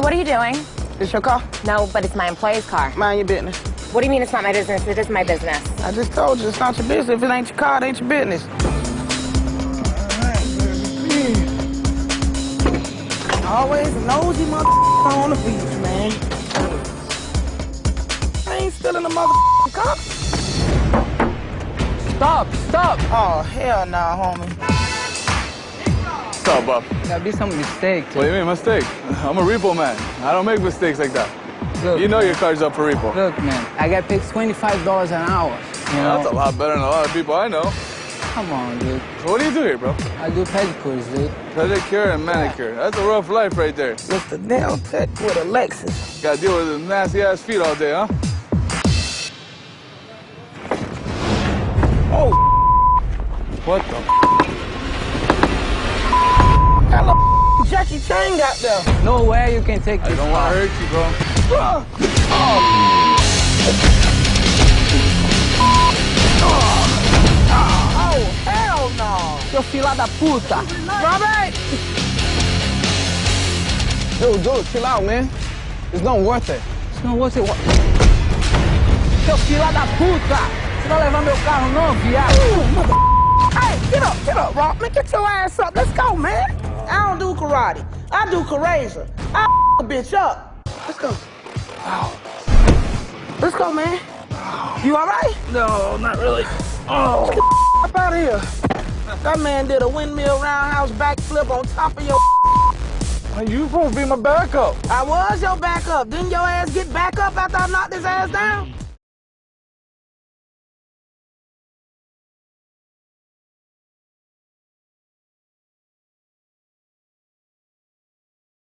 what are you doing? It's your car? No, but it's my employee's car. Mind your business. What do you mean it's not my business? It is my business. I just told you it's not your business. If it ain't your car, it ain't your business. Always a nosy motherfucker on the beach, man. I ain't stealing a motherfucking car. Stop! Oh, hell nah, homie. What's up, Buff? Gotta be some mistake. What do you mean, mistake? I'm a repo man. I don't make mistakes like that. Look, You know your car's up for repo. Look, man, I get paid $25 an hour. You know? That's a lot better than a lot of people I know. Come on, dude. So what do you do here, bro? I do pedicures, dude. Pedicure and manicure. That's a rough life right there. It's the nail tech with a Lexus. Gotta deal with the nasty-ass feet all day, huh? Oh, What the? hello, Jackie Chan got there. Nowhere you can take I this don't car. want to hurt you, bro. Oh, hell no. Seu fila da puta. Robert! Dude, chill out, man. It's not worth it. Isso não você... Seu fila da puta. Você vai levar meu carro não, viado? Hey, get up, Rob. Man, get your ass up. Let's go, man. I don't do karate. I do karaza. I a bitch up. Let's go. Let's go, man. You all right? No, not really. Oh, get the up out of here. That man did a windmill roundhouse backflip on top of your. You supposed to be my backup. I was your backup. Didn't your ass get back up after I knocked his ass down?